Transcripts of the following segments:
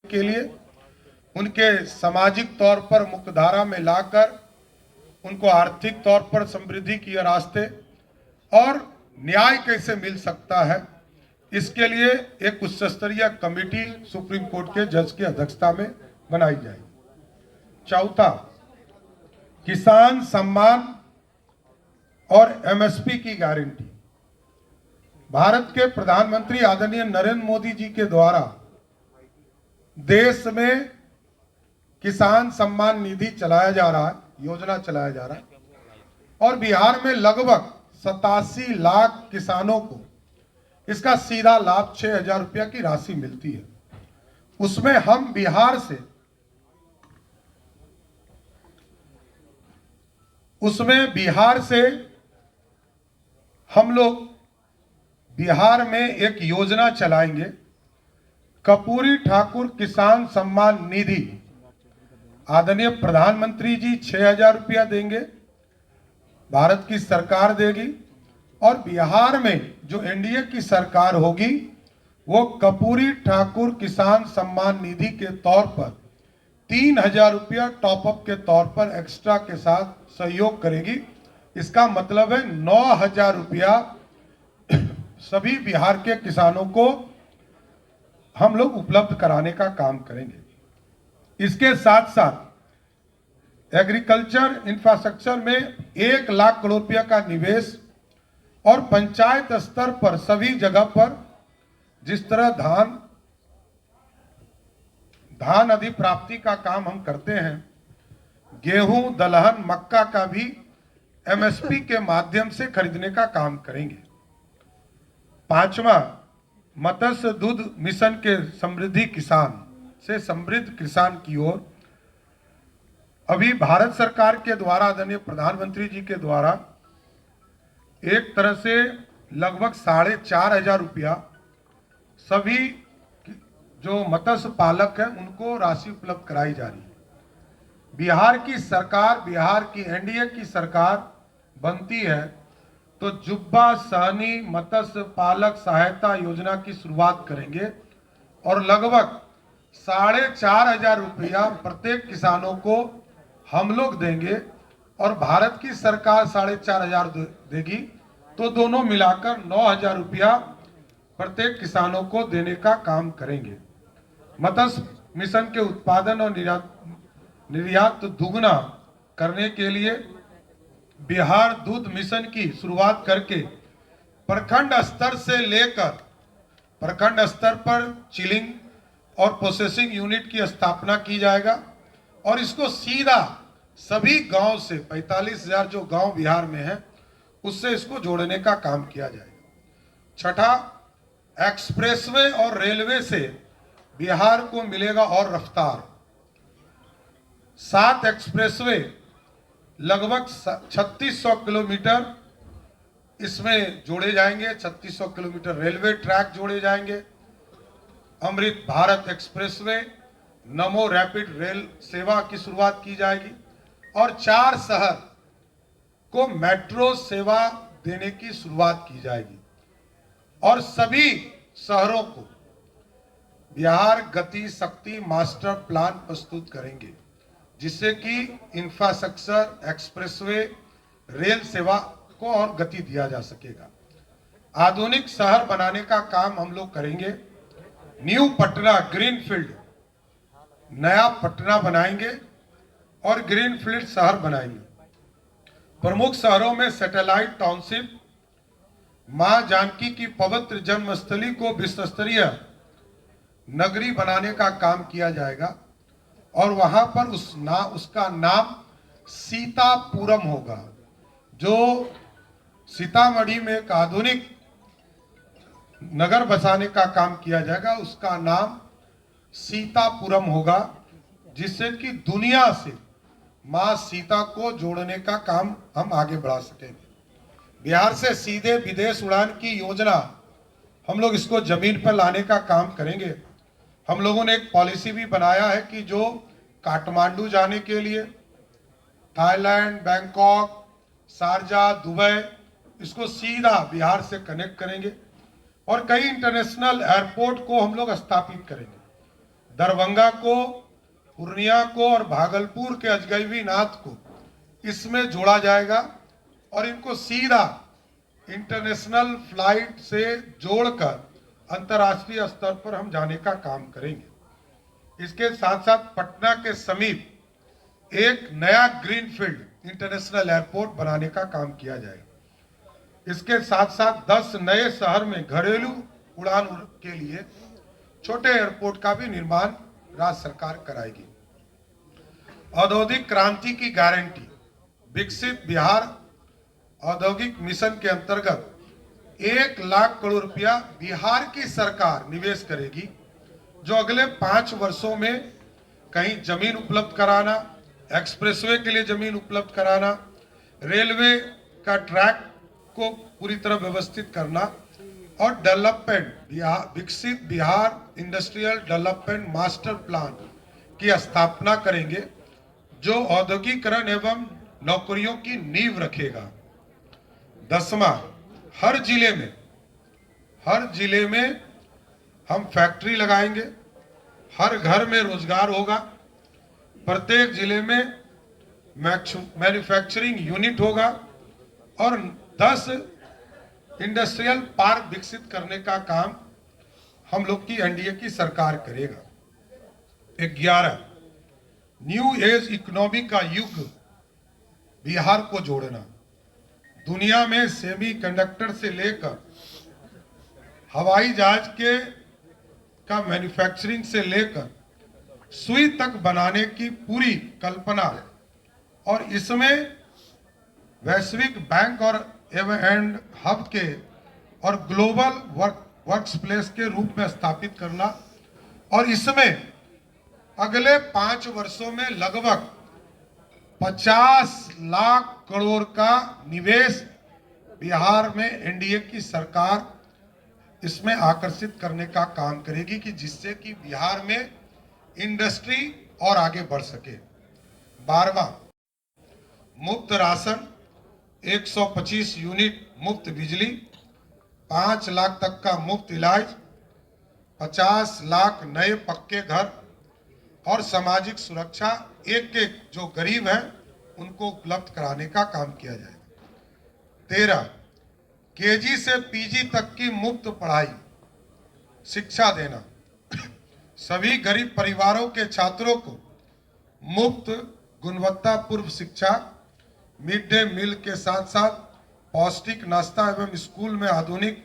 के लिए उनके सामाजिक तौर पर मुख्यधारा में लाकर उनको आर्थिक तौर पर समृद्धि की रास्ते और न्याय कैसे मिल सकता है, इसके लिए एक उच्च स्तरीय कमेटी सुप्रीम कोर्ट के जज की अध्यक्षता में बनाई जाएगी। चौथा, किसान सम्मान और एमएसपी की गारंटी। भारत के प्रधानमंत्री आदरणीय नरेंद्र मोदी जी के द्वारा देश में किसान सम्मान निधि चलाया जा रहा है, योजना चलाया जा रहा है, और बिहार में लगभग 87 लाख किसानों को इसका सीधा लाभ 6,000 रुपया की राशि मिलती है। उसमें हम बिहार से हम लोग बिहार में एक योजना चलाएंगे, कर्पूरी ठाकुर किसान सम्मान निधि। आदरणीय प्रधानमंत्री जी 6,000 रुपया देंगे, भारत की सरकार देगी, और बिहार में जो एनडीए की सरकार होगी वो कर्पूरी ठाकुर किसान सम्मान निधि के तौर पर 3,000 रुपया टॉपअप के तौर पर एक्स्ट्रा के साथ सहयोग करेगी। इसका मतलब है 9,000 रुपया सभी बिहार के किसानों को हम लोग उपलब्ध कराने का काम करेंगे। इसके साथ साथ एग्रीकल्चर इंफ्रास्ट्रक्चर में 1 लाख करोड़ रुपया का निवेश, और पंचायत स्तर पर सभी जगह पर जिस तरह धान अधिप्राप्ति का काम हम करते हैं, गेहूं, दलहन, मक्का का भी एमएसपी के माध्यम से खरीदने का काम करेंगे। पांचवा, मत्स्य दूध मिशन के समृद्धि किसान से समृद्ध किसान की ओर अभी भारत सरकार के द्वारा आदरणीय प्रधानमंत्री जी के द्वारा एक तरह से लगभग 4,500 रुपया सभी जो मत्स्य पालक हैं उनको राशि उपलब्ध कराई जा रही है। बिहार की सरकार, बिहार की एनडीए की सरकार बनती है तो जुब्बा सहनी मत्स्य पालक सहायता योजना की शुरुआत करेंगे, और लगभग 4,500 रुपया प्रत्येक किसानों को हम लोग देंगे, और भारत की सरकार 4,500 देगी, तो दोनों मिलाकर 9,000 रुपया प्रत्येक किसानों को देने का काम करेंगे। मत्स्य मिशन के उत्पादन और निर्यात दुगना करने के लिए बिहार दूध मिशन की शुरुआत करके प्रखंड स्तर से लेकर प्रखंड स्तर पर चिलिंग और प्रोसेसिंग यूनिट की स्थापना की जाएगा, और इसको सीधा सभी गांव से 45,000 जो गांव बिहार में है उससे इसको जोड़ने का काम किया जाएगा। छठा, एक्सप्रेसवे और रेलवे से बिहार को मिलेगा और रफ्तार। 7 एक्सप्रेसवे लगभग 3600 किलोमीटर इसमें जोड़े जाएंगे, 3600 किलोमीटर रेलवे ट्रैक जोड़े जाएंगे। अमृत भारत एक्सप्रेसवे, नमो रैपिड रेल सेवा की शुरुआत की जाएगी, और 4 शहर को मेट्रो सेवा देने की शुरुआत की जाएगी, और सभी शहरों को बिहार गति शक्ति मास्टर प्लान प्रस्तुत करेंगे, जिससे कि इंफ्रास्ट्रक्चर, एक्सप्रेसवे, रेल सेवा को और गति दिया जा सकेगा। आधुनिक शहर बनाने का काम हम लोग करेंगे। न्यू पटना ग्रीनफील्ड, नया पटना बनाएंगे और ग्रीनफील्ड शहर बनाएंगे। प्रमुख शहरों में सैटेलाइट टाउनशिप, मां जानकी की पवित्र जन्मस्थली को विश्व स्तरीय नगरी बनाने का काम किया जाएगा, और वहां पर उसका नाम सीतापुरम होगा। जो सीतामढ़ी में एक आधुनिक नगर बसाने का काम किया जाएगा, उसका नाम सीतापुरम होगा, जिससे कि दुनिया से मां सीता को जोड़ने का काम हम आगे बढ़ा सकेंगे। बिहार से सीधे विदेश उड़ान की योजना हम लोग इसको जमीन पर लाने का काम करेंगे। हम लोगों ने एक पॉलिसी भी बनाया है कि जो काठमांडू जाने के लिए थाईलैंड, बैंकॉक, शारजा, दुबई, इसको सीधा बिहार से कनेक्ट करेंगे, और कई इंटरनेशनल एयरपोर्ट को हम लोग स्थापित करेंगे। दरभंगा को, पूर्णिया को और भागलपुर के अजगैबी नाथ को इसमें जोड़ा जाएगा और इनको सीधा इंटरनेशनल फ्लाइट से जोड़कर अंतर्राष्ट्रीय स्तर पर हम जाने का काम करेंगे। इसके साथ साथ पटना के समीप एक नया ग्रीनफील्ड इंटरनेशनल एयरपोर्ट बनाने का काम किया जाएगा। इसके साथ साथ 10 नए शहर में घरेलू उड़ान के लिए छोटे एयरपोर्ट का भी निर्माण राज्य सरकार कराएगी। औद्योगिक क्रांति की गारंटी विकसित बिहार औद्योगिक मिशन के अंतर्गत 1 लाख करोड़ रुपया बिहार की सरकार निवेश करेगी, जो अगले 5 वर्षों में कहीं जमीन उपलब्ध कराना, एक्सप्रेसवे के लिए जमीन उपलब्ध कराना, रेलवे का ट्रैक को पूरी तरह व्यवस्थित करना और डेवलपमेंट विकसित Bihar industrial development master plan की स्थापना करेंगे, जो औद्योगिकरण एवं नौकरियों की नींव रखेगा। 10वां, हर जिले में हम फैक्ट्री लगाएंगे, हर घर में रोजगार होगा, प्रत्येक जिले में मैन्युफैक्चरिंग यूनिट होगा और 10 इंडस्ट्रियल पार्क विकसित करने का काम हम लोग की एनडीए की सरकार करेगा। 11, न्यू एज इकोनॉमी का युग बिहार को जोड़ना। दुनिया में सेमीकंडक्टर से लेकर हवाई जहाज के का मैन्युफैक्चरिंग से लेकर सुई तक बनाने की पूरी कल्पना और इसमें वैश्विक बैंक और एंड हब के और ग्लोबल वर्क्स प्लेस के रूप में स्थापित करना और इसमें अगले 5 वर्षों में लगभग 50 लाख करोड़ का निवेश बिहार में एनडीए की सरकार इसमें आकर्षित करने का काम करेगी कि जिससे कि बिहार में इंडस्ट्री और आगे बढ़ सके। 12वां, मुफ्त राशन, 125 यूनिट मुफ्त बिजली, 5 लाख तक का मुफ्त इलाज, 50 लाख नए पक्के घर और सामाजिक सुरक्षा एक जो गरीब हैं उनको उपलब्ध कराने का काम किया जाएगा। 13, केजी से पीजी तक की मुफ्त पढ़ाई शिक्षा देना, सभी गरीब परिवारों के छात्रों को मुफ्त गुणवत्तापूर्ण शिक्षा, मिड डे मील के साथ साथ पौष्टिक नाश्ता एवं स्कूल में आधुनिक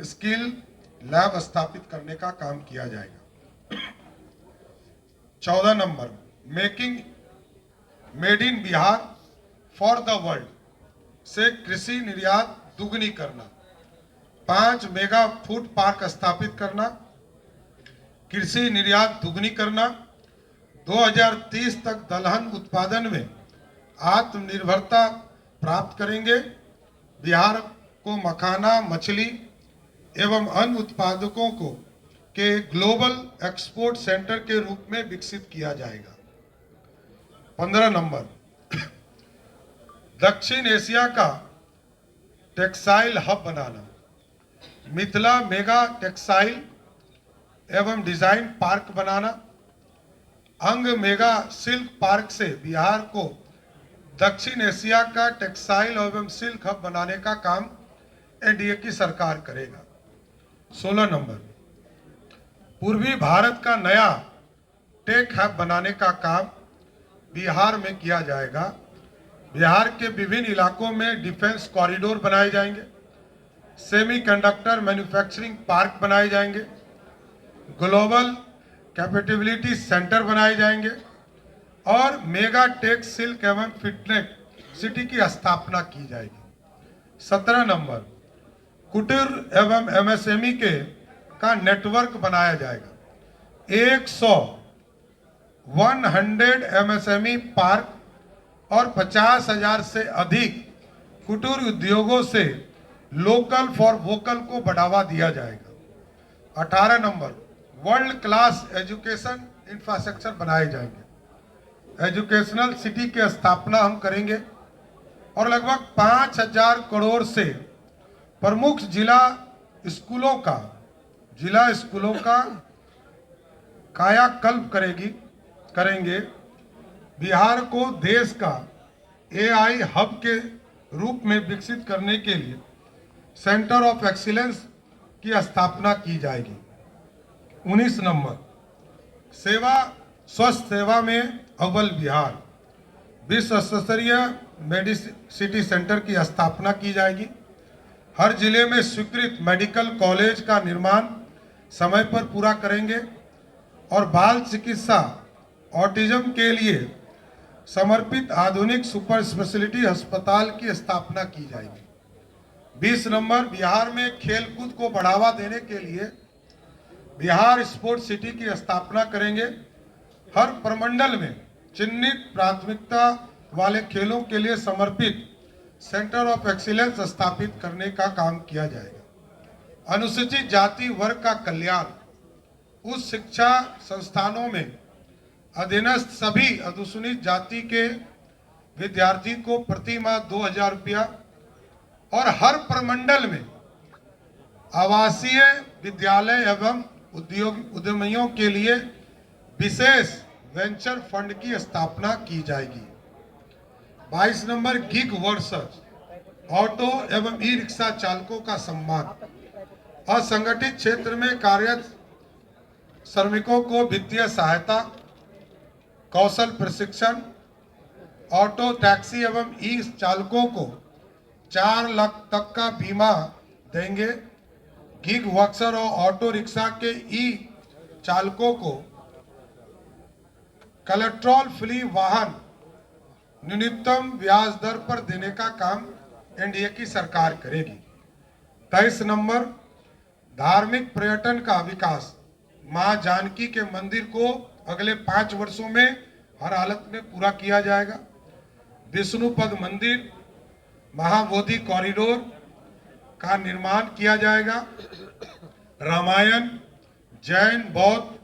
स्किल लैब स्थापित करने का काम किया जाएगा। 14 number, made in Bihar for the world से कृषि निर्यात दुगनी करना, 5 मेगा फूड पार्क स्थापित करना, कृषि निर्यात दुगनी करना, 2030 तक दलहन उत्पादन में आत्मनिर्भरता प्राप्त करेंगे। बिहार को मखाना, मछली एवं अन्य उत्पादकों को के ग्लोबल एक्सपोर्ट सेंटर के रूप में विकसित किया जाएगा। 15 नंबर, दक्षिण एशिया का टेक्सटाइल हब बनाना, मिथिला मेगा टेक्सटाइल एवं डिजाइन पार्क बनाना, अंग मेगा सिल्क पार्क से बिहार को दक्षिण एशिया का टेक्सटाइल एवं सिल्क हब बनाने का काम एनडीए की सरकार करेगा। 16 नंबर, पूर्वी भारत का नया टेक हब बनाने का काम बिहार में किया जाएगा। बिहार के विभिन्न इलाकों में डिफेंस कॉरिडोर बनाए जाएंगे, सेमीकंडक्टर मैन्युफैक्चरिंग पार्क बनाए जाएंगे, ग्लोबल कैपेबिलिटी सेंटर बनाए जाएंगे और मेगा टेक सिल्क एवं फिटनेस सिटी की स्थापना की जाएगी। 17 नंबर, कुटीर एवं एमएसएमई के का नेटवर्क बनाया जाएगा। 100 एमएसएमई पार्क और 50,000 से अधिक कुटीर उद्योगों से लोकल फॉर वोकल को बढ़ावा दिया जाएगा। 18 number, world class education infrastructure बनाए जाएंगे। एजुकेशनल सिटी की स्थापना हम करेंगे और लगभग 5,000 करोड़ से प्रमुख जिला स्कूलों का कायाकल्प करेंगे। बिहार को देश का एआई हब के रूप में विकसित करने के लिए सेंटर ऑफ एक्सीलेंस की स्थापना की जाएगी। 19 नंबर, स्वास्थ्य सेवा में अव्वल बिहार, विश्व स्तरीय मेडिसिटी सेंटर की स्थापना की जाएगी। हर जिले में स्वीकृत मेडिकल कॉलेज का निर्माण समय पर पूरा करेंगे और बाल चिकित्सा ऑटिज्म के लिए समर्पित आधुनिक सुपर स्पेशलिटी अस्पताल की स्थापना की जाएगी। 20 नंबर, बिहार में खेलकूद को बढ़ावा देने के लिए बिहार स्पोर्ट्स सिटी की स्थापना करेंगे। हर प्रमंडल में चिन्हित प्राथमिकता वाले खेलों के लिए समर्पित सेंटर ऑफ एक्सीलेंस स्थापित करने का काम किया जाएगा। अनुसूचित जाति वर्ग का कल्याण, उच्च शिक्षा संस्थानों में अधीनस्थ सभी अनुसूचित जाति के विद्यार्थी को प्रति माह 2000 रुपया और हर प्रमंडल में आवासीय विद्यालय एवं उद्यमियों के लिए विशेष वेंचर फंड की स्थापना की जाएगी। 22 नंबर, गिग वर्कर्स, ऑटो एवं ई रिक्शा चालकों का सम्मान। असंगठित क्षेत्र में कार्यरत श्रमिकों को वित्तीय सहायता, कौशल प्रशिक्षण, ऑटो टैक्सी एवं ई चालकों को 4 लाख तक का बीमा देंगे। गिग वर्कर और ऑटो रिक्शा के ई चालकों को कोलेट्रल फ्री वाहन न्यूनतम ब्याज दर पर देने का काम एनडीए की सरकार करेगी। 23 नंबर, धार्मिक पर्यटन का विकास। मां जानकी के मंदिर को अगले 5 वर्षों में हर हालत में पूरा किया जाएगा। विष्णुपद मंदिर, महाबोधि कॉरिडोर का निर्माण किया जाएगा। रामायण, जैन, बौद्ध,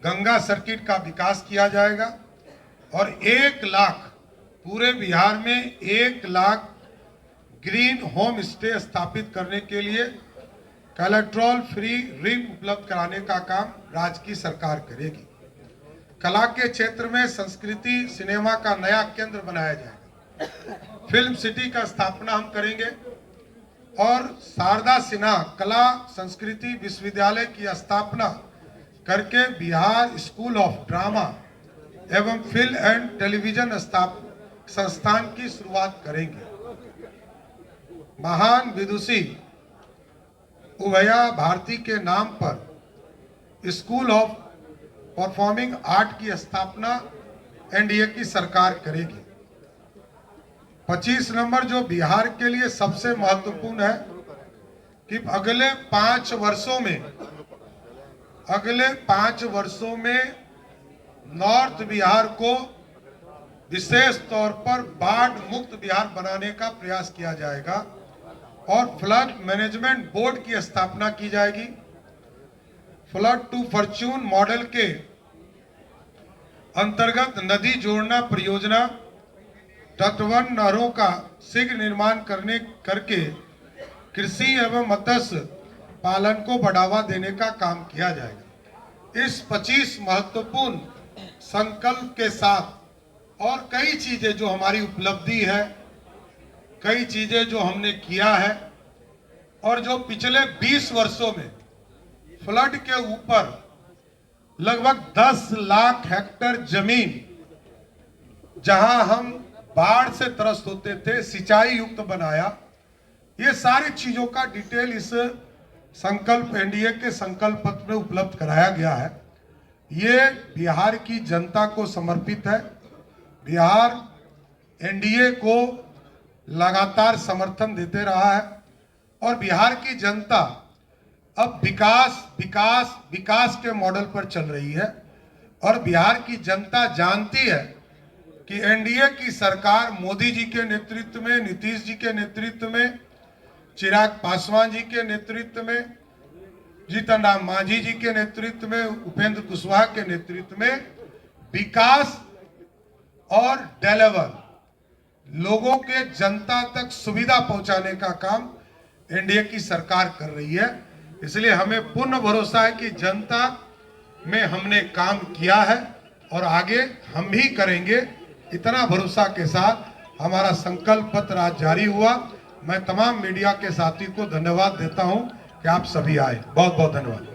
गंगा सर्किट का विकास किया जाएगा और 1 लाख, पूरे बिहार में 1 लाख ग्रीन होम स्टे स्थापित करने के लिए कोलेट्रल फ्री ऋण उपलब्ध कराने का काम राज्य की सरकार करेगी। कला के क्षेत्र में संस्कृति सिनेमा का नया केंद्र बनाया जाएगा। फिल्म सिटी का स्थापना हम करेंगे और शारदा सिन्हा कला संस्कृति विश्वविद्यालय की स्थापना करके बिहार स्कूल ऑफ ड्रामा एवं फिल्म एंड टेलीविजन संस्थान की शुरुआत करेंगे। महान विदुषी उभया भारती के नाम पर स्कूल ऑफ परफॉर्मिंग आर्ट की स्थापना एनडीए की सरकार करेगी। 25 नंबर, जो बिहार के लिए सबसे महत्वपूर्ण है कि अगले 5 वर्षों में नॉर्थ बिहार को विशेष तौर पर बाढ़ मुक्त बिहार बनाने का प्रयास किया जाएगा और फ्लड मैनेजमेंट बोर्ड की स्थापना की जाएगी। फ्लड टू फॉर्च्यून मॉडल के अंतर्गत नदी जोड़ना परियोजना, तटवर्ती नहरों का शीघ्र निर्माण करके कृषि एवं मत्स्य पालन को बढ़ावा देने का काम किया जाएगा। इस 25 महत्वपूर्ण संकल्प के साथ और कई चीजें जो हमारी उपलब्धि है, कई चीजें जो हमने किया है और जो पिछले 20 वर्षों में फ्लड के ऊपर लगभग 10 लाख हेक्टेयर जमीन जहां हम बाढ़ से त्रस्त होते थे, सिंचाई युक्त बनाया। ये सारी चीजों का डिटेल इस संकल्प एनडीए के संकल्प पत्र में उपलब्ध कराया गया है। ये बिहार की जनता को समर्पित है। बिहार एनडीए को लगातार समर्थन देते रहा है और बिहार की जनता अब विकास के मॉडल पर चल रही है और बिहार की जनता जानती है कि एनडीए की सरकार मोदी जी के नेतृत्व में, नीतीश जी के नेतृत्व में, चिराग पासवान जी के नेतृत्व में, जीतन राम मांझी जी के नेतृत्व में, उपेंद्र कुशवाहा के नेतृत्व में विकास और डिलीवर लोगों के जनता तक सुविधा पहुंचाने का काम एनडीए की सरकार कर रही है। इसलिए हमें पूर्ण भरोसा है कि जनता में हमने काम किया है और आगे हम भी करेंगे। इतना भरोसा के साथ हमारा संकल्प पत्र आज जारी हुआ। मैं तमाम मीडिया के साथी को धन्यवाद देता हूं कि आप सभी आए। बहुत बहुत धन्यवाद।